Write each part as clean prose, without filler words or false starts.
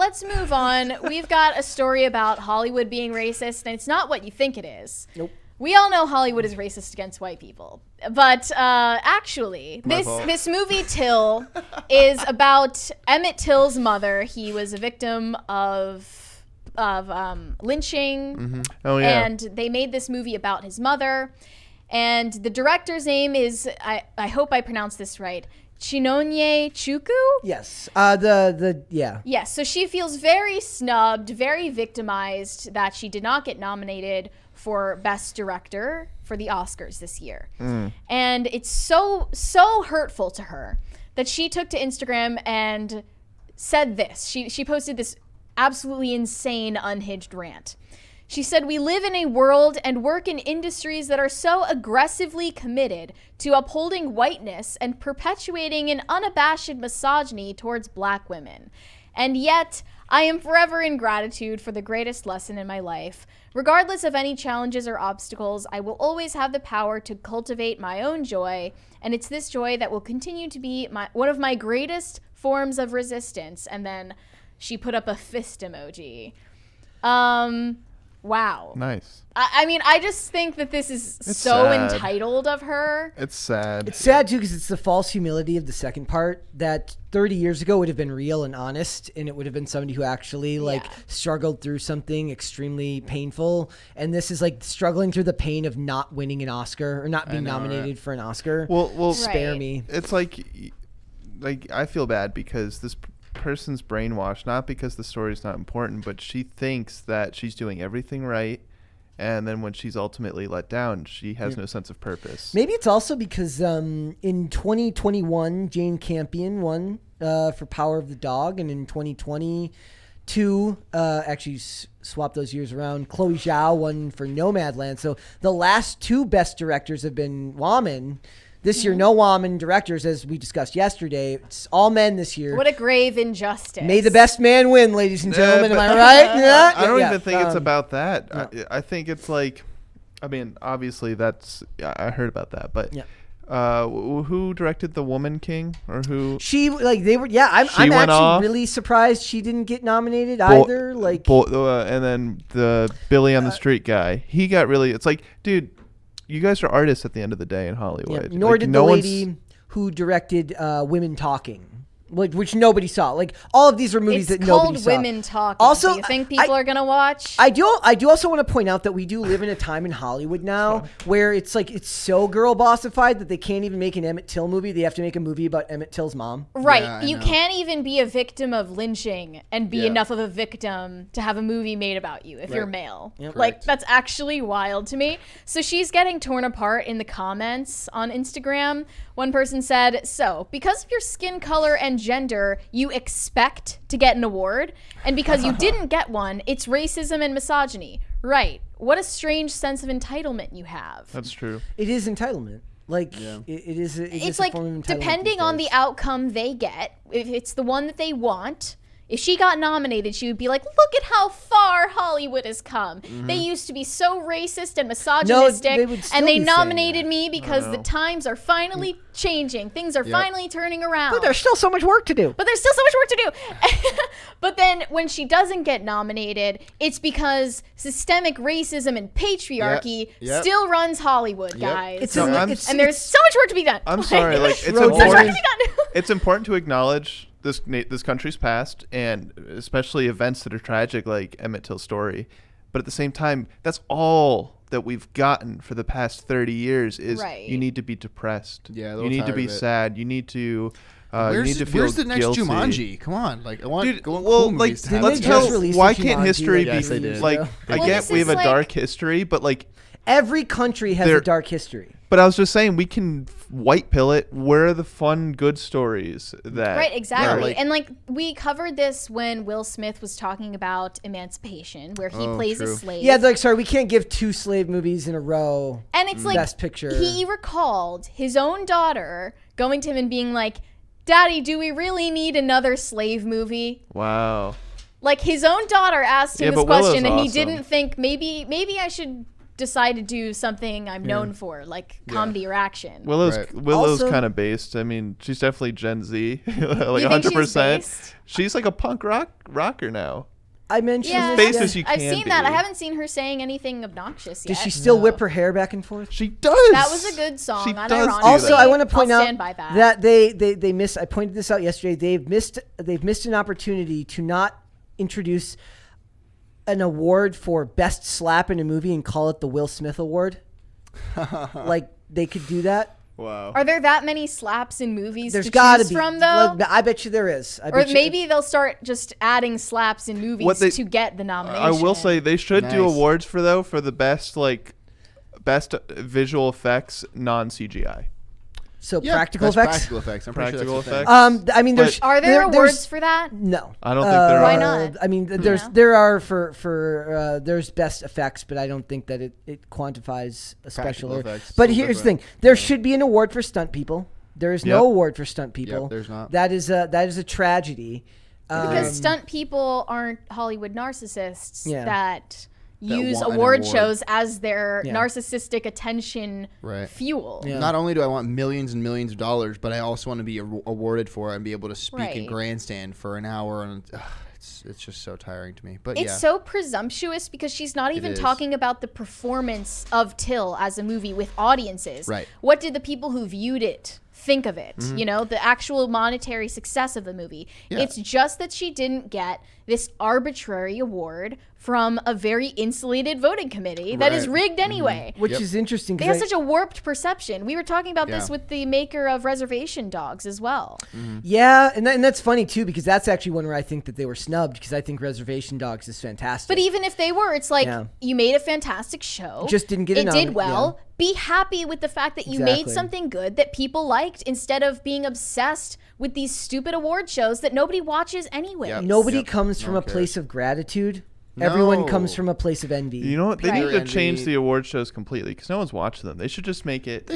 let's move on. We've got a story about Hollywood being racist, and it's not what you think it is. Nope. We all know Hollywood is racist against white people, but actually, this movie Till is about Emmett Till's mother. He was a victim of lynching, and they made this movie about his mother. And the director's name is I hope I pronounced this right. Chinonye Chukwu? Yes. Yes, so she feels very snubbed, very victimized that she did not get nominated for Best Director for the Oscars this year. And it's so hurtful to her that she took to Instagram and said this. She posted this absolutely insane, unhinged rant. She said, "We live in a world and work in industries that are so aggressively committed to upholding whiteness and perpetuating an unabashed misogyny towards black women. And yet, I am forever in gratitude for the greatest lesson in my life. Regardless of any challenges or obstacles, I will always have the power to cultivate my own joy, and it's this joy that will continue to be one of my greatest forms of resistance." And then she put up a fist emoji. Wow. Nice. I mean, I just think that this is so entitled of her. It's sad. It's sad, too, because it's the false humility of the second part that 30 years ago would have been real and honest, and it would have been somebody who actually, struggled through something extremely painful. And this is, struggling through the pain of not winning an Oscar or not being nominated for an Oscar. Well, spare me. It's like I feel bad because this person's brainwashed, not because the story's not important, but she thinks that she's doing everything right, and then when she's ultimately let down, she has no sense of purpose. Maybe it's also because in 2021 Jane Campion won for Power of the Dog, and in 2022 actually swap those years around, Chloe Zhao won for Nomadland. So the last two best directors have been women. This year, no woman directors, as we discussed yesterday. It's all men this year. What a grave injustice. May the best man win, ladies and gentlemen. Am I right? Yeah. I don't even think it's about that. No. I think it's obviously that's... I heard about that, but... Yeah. Who directed The Woman King, or who? She they were. Yeah, I'm actually really surprised she didn't get nominated either. And then the Billy on the Street guy, he got really. It's like, dude, you guys are artists at the end of the day in Hollywood. Yeah, nor did the lady who directed Women Talking. Which nobody saw. All of these are movies that nobody saw. It's called Women Talking. Also, do you think people are going to watch? I do also want to point out that we do live in a time in Hollywood now where it's so girl bossified that they can't even make an Emmett Till movie. They have to make a movie about Emmett Till's mom. Right. Yeah, you can't even be a victim of lynching and be enough of a victim to have a movie made about you if you're male. Yep. That's actually wild to me. So she's getting torn apart in the comments on Instagram. One person said, "So, because of your skin color and gender, you expect to get an award, and because you didn't get one, it's racism and misogyny. Right. What a strange sense of entitlement you have." That's true. It is entitlement. It is a form of entitlement depending on the outcome they get, if it's the one that they want. If she got nominated, she would be like, "Look at how far Hollywood has come. Mm-hmm. They used to be so racist and misogynistic, and they nominated me because the times are finally changing. Things are finally turning around. But there's still so much work to do. But then when she doesn't get nominated, it's because systemic racism and patriarchy still runs Hollywood, guys. And there's so much work to be done. I'm sorry. It's important to acknowledge this country's past, and especially events that are tragic like Emmett Till's story. But at the same time, that's all that we've gotten for the past 30 years is you need to be depressed. Yeah, you need to be sad. You need to where's the next guilty. Jumanji? Come on, I want cool movies to let's tell. Why can't history be I get we have a dark history, but every country has a dark history. But I was just saying, we can white pill it. Where are the fun, good stories that... Right, exactly. And we covered this when Will Smith was talking about Emancipation, where he plays a slave. Yeah, sorry, we can't give 2 slave movies in a row. And it's Best Picture. He recalled his own daughter going to him and being like, "Daddy, do we really need another slave movie?" Wow. His own daughter asked him this question, and he didn't think maybe I should decide to do something I'm known for, like comedy or action. Willow's kind of based. I mean, she's definitely Gen Z, like 100%. She's like a punk rocker now. I mentioned this. As you can I've seen that. I haven't seen her saying anything obnoxious yet. Does she still whip her hair back and forth? She does. That was a good song. She does. Also, I want to point out that they missed. I pointed this out yesterday. They've missed an opportunity to not introduce an award for best slap in a movie and call it the Will Smith Award. Like they could do that. Wow. Are there that many slaps in movies There's to gotta choose be. from, though? I bet you there is. Or maybe they'll start just adding slaps in movies to get the nomination. I will say they should do awards for the best visual effects non-CGI. So practical effects. Practical effects. I'm pretty practical sure effects. I mean, are there awards for that? No, I don't think there are. Why not? I mean, there are for there's best effects, but I don't think that it quantifies a special. But here's the thing: there should be an award for stunt people. There is no award for stunt people. Yep, there's not. That is a tragedy. Because stunt people aren't Hollywood narcissists that use want award shows as their Yeah. narcissistic attention Right. fuel. Yeah. Not only do I want millions and millions of dollars, but I also want to be awarded for it and be able to speak in grandstand for an hour. And it's just so tiring to me. But it's so presumptuous because she's not even talking about the performance of Till as a movie with audiences. Right. What did the people who viewed it think of it? You know, the actual monetary success of the movie. Yeah. It's just that she didn't get this arbitrary award from a very insulated voting committee that is rigged anyway. Which is interesting. They have such a warped perception. We were talking about this with the maker of Reservation Dogs as well. Yeah, and that's funny too, because that's actually one where I think that they were snubbed, because I think Reservation Dogs is fantastic. But even if they were, it's like you made a fantastic show. Just didn't get it did well. Be happy with the fact that you made something good that people liked, instead of being obsessed with these stupid award shows that nobody watches anyway. Nobody comes from a place of gratitude. Everyone comes from a place of envy. You know what? They need to change the award shows completely, because no one's watching them. They should just make it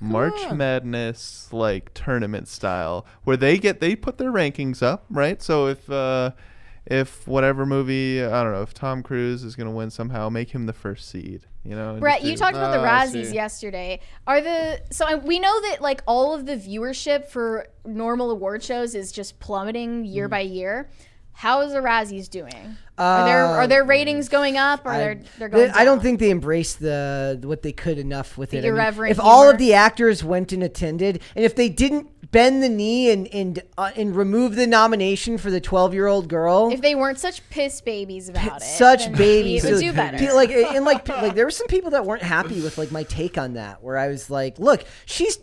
March Madness like tournament style, where they put their rankings up, right? So if whatever movie, I don't know, if Tom Cruise is going to win somehow, make him the first seed. You know, Brett, you talked about the Razzies yesterday. We know that like all of the viewership for normal award shows is just plummeting year by year. How is the Razzies doing? Are their ratings going up, or they're going down? I don't think they embraced what they could enough with it. Irreverent if all of the actors went and attended, and if they didn't bend the knee and remove the nomination for the 12-year-old girl, if they weren't such piss babies about it, such babies, it would do better. Like there were some people that weren't happy with like my take on that, where I was like, look, she's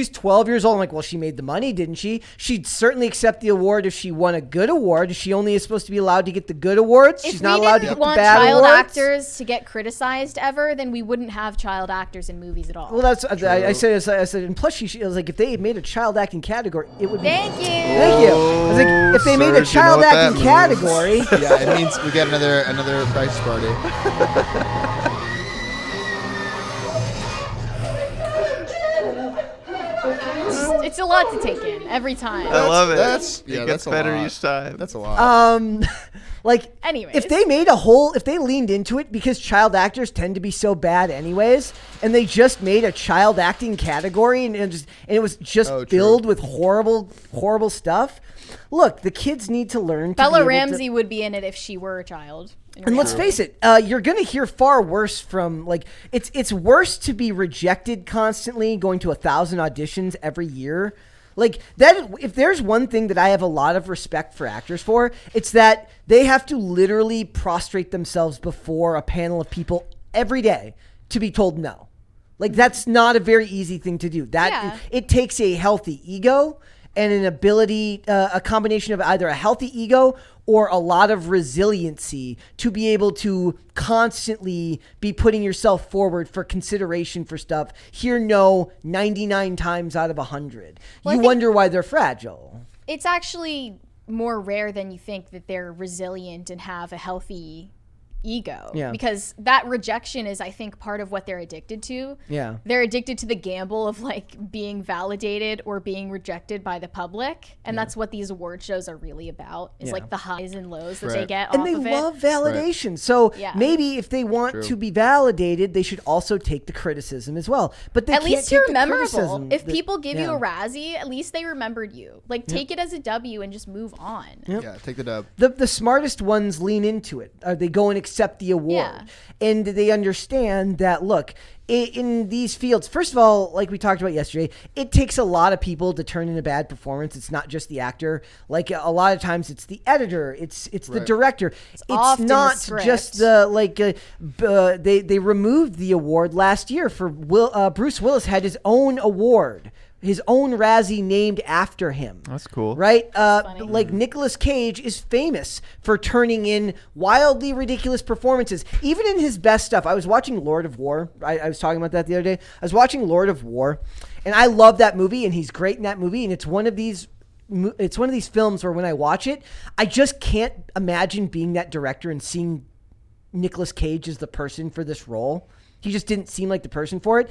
12 years old. I'm like, well, she made the money, didn't she? She'd certainly accept the award if she won a good award. She only is supposed to be allowed to get the good awards. She's not allowed to get the bad awards. If we didn't want child actors to get criticized ever, then we wouldn't have child actors in movies at all. Well, that's I said, and plus I was like, if they made a child acting category, it would be. Thank you. I was like, if they made a child acting category, it means we get another prize party. It's a lot to take in every time. I love it. It gets better each time. That's a lot. like, anyways, if they leaned into it, because child actors tend to be so bad anyways, and they just made a child acting category, and it was just filled with horrible stuff. Look, the kids need to learn. Bella Ramsey would be in it if she were a child. And let's face it, you're going to hear far worse from, like, it's worse to be rejected constantly, going to 1,000 auditions every year. Like, that, if there's one thing that I have a lot of respect for actors for, it's that they have to literally prostrate themselves before a panel of people every day to be told no. Like, that's not a very easy thing to do. It takes a healthy ego and an ability, a combination of either a healthy ego or a lot of resiliency to be able to constantly be putting yourself forward for consideration for stuff. Hear no 99 times out of 100. Well, you wonder why they're fragile. It's actually more rare than you think that they're resilient and have a healthy ego. Yeah. Because that rejection is, I think, part of what they're addicted to. Yeah. They're addicted to the gamble of like being validated or being rejected by the public. And that's what these award shows are really about, is like the highs and lows that they get and off they of love it. validation. So Yeah. maybe if they want to be validated, they should also take the criticism as well. But they At can't least take you're the memorable. criticism If that- people give you a Razzie, at least they remembered you. Like, take it as a W and just move on. Yeah, take the dub. The smartest ones lean into it. They go and accept the award. Yeah. And they understand that, look, in these fields, first of all, like we talked about yesterday, it takes a lot of people to turn in a bad performance. It's not just the actor. Like, a lot of times it's the editor. It's the director. It's often not the script. just the, they removed the award last year for Bruce Willis had his own award. His own Razzie named after him. That's cool. Right? Like Nicolas Cage is famous for turning in wildly ridiculous performances. Even in his best stuff. I was watching Lord of War. I was talking about that the other day. I was watching Lord of War. And I love that movie. And he's great in that movie. And it's one of these films where when I watch it, I just can't imagine being that director and seeing Nicolas Cage as the person for this role. He just didn't seem like the person for it.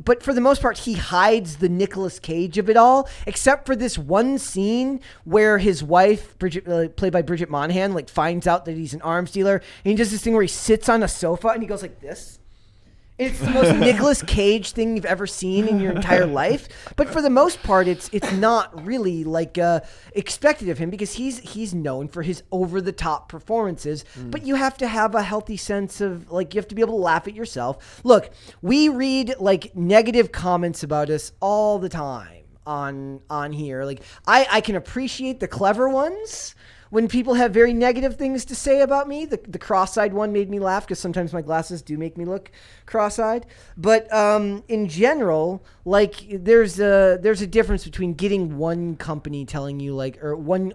But for the most part, he hides the Nicolas Cage of it all, except for this one scene where his wife, Bridget, played by Bridget Monahan, like finds out that he's an arms dealer. And he does this thing where he sits on a sofa and he goes like this. It's the most Nicolas Cage thing you've ever seen in your entire life. But for the most part, it's not really like expected of him because he's known for his over-the-top performances. But you have to have a healthy sense of, like, you have to be able to laugh at yourself. Look, we read, like, negative comments about us all the time on here. Like, I can appreciate the clever ones. When people have very negative things to say about me, the cross-eyed one made me laugh because sometimes my glasses do make me look cross-eyed. But in general, like there's a difference between getting one company telling you or one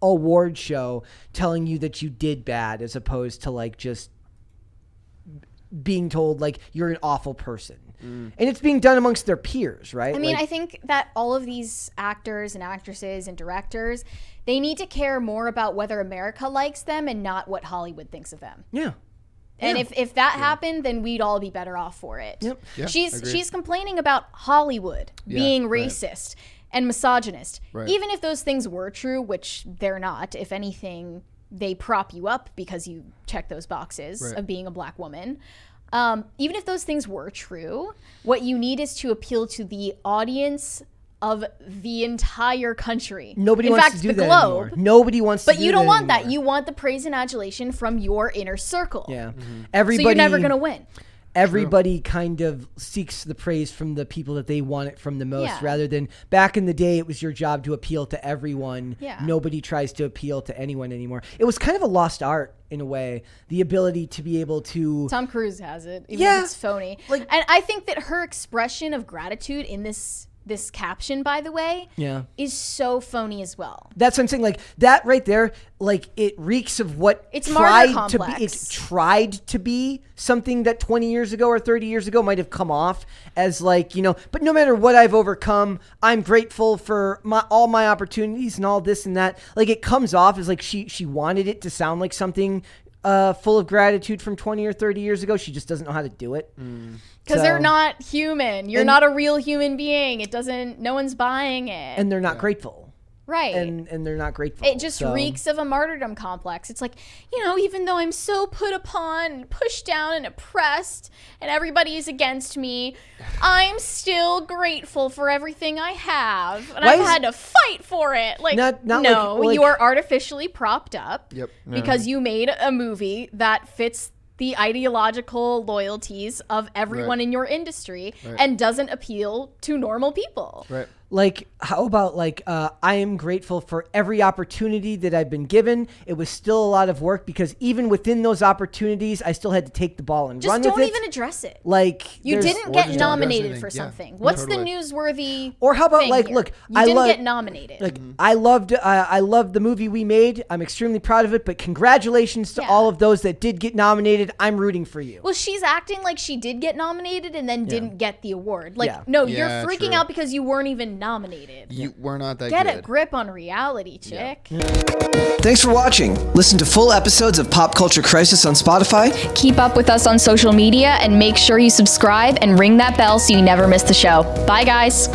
award show telling you that you did bad as opposed to like just being told like you're an awful person. And it's being done amongst their peers, right? I mean, I think that all of these actors and actresses and directors, they need to care more about whether America likes them and not what Hollywood thinks of them. Yeah. And if that happened, then we'd all be better off for it. Yep. Yeah, She's complaining about Hollywood being racist and misogynist. Right. Even if those things were true, which they're not. If anything, they prop you up because you check those boxes of being a black woman. Even if those things were true, what you need is to appeal to the audience of the entire country. Nobody in wants fact, to do the that globe. anymore. Nobody wants to do that. But you don't want that. anymore. You want the praise and adulation from your inner circle. Yeah. Mm-hmm. Everybody, So you're never going to win. Everybody kind of seeks the praise from the people that they want it from the most, Yeah. rather than back in the day, it was your job to appeal to everyone. Yeah. Nobody tries to appeal to anyone anymore. It was kind of a lost art in a way, the ability to be able to. Tom Cruise has it, even Yeah. if it's phony. Like- And I think that her expression of gratitude in this caption, by the way, is so phony as well. That's what I'm saying. Like that right there, like it reeks of what It's martyr tried to be. complex. It tried to be something that 20 years ago or 30 years ago might have come off as like, but no matter what I've overcome, I'm grateful for all my opportunities and all this and that. Like it comes off as like she wanted it to sound like something full of gratitude from 20 or 30 years ago. She just doesn't know how to do it. Because So- they're not human. You're And- not a real human being. No one's buying it. And they're not grateful. right. And they're not grateful. It just So- reeks of a martyrdom complex. It's like, even though I'm so put upon and pushed down and oppressed and everybody is against me, I'm still grateful for everything I have. And Why I've is- had to fight for it. Like, Not no, like- you are artificially propped up Yep. because you made a movie that fits the ideological loyalties of everyone in your industry and doesn't appeal to normal people. Right. Like, how about I am grateful for every opportunity that I've been given. It was still a lot of work because even within those opportunities, I still had to take the ball and Just run don't with it. even address it. Like You there's- didn't Or get just don't address nominated anything. for Yeah. something. What's Totally. the newsworthy? Or how about thing like, here? look, you I didn't love- get nominated. Like I loved the movie we made. I'm extremely proud of it. But congratulations to Yeah. all of those that did get nominated. I'm rooting for you. well, she's acting like she did get nominated and then didn't get the award. Like, Yeah. no, Yeah, you're freaking true. out because you weren't even nominated. We're not that Get good. a grip on reality, chick. Yeah. Thanks for watching. Listen to full episodes of Pop Culture Crisis on Spotify. Keep up with us on social media and make sure you subscribe and ring that bell so you never miss the show. Bye, guys.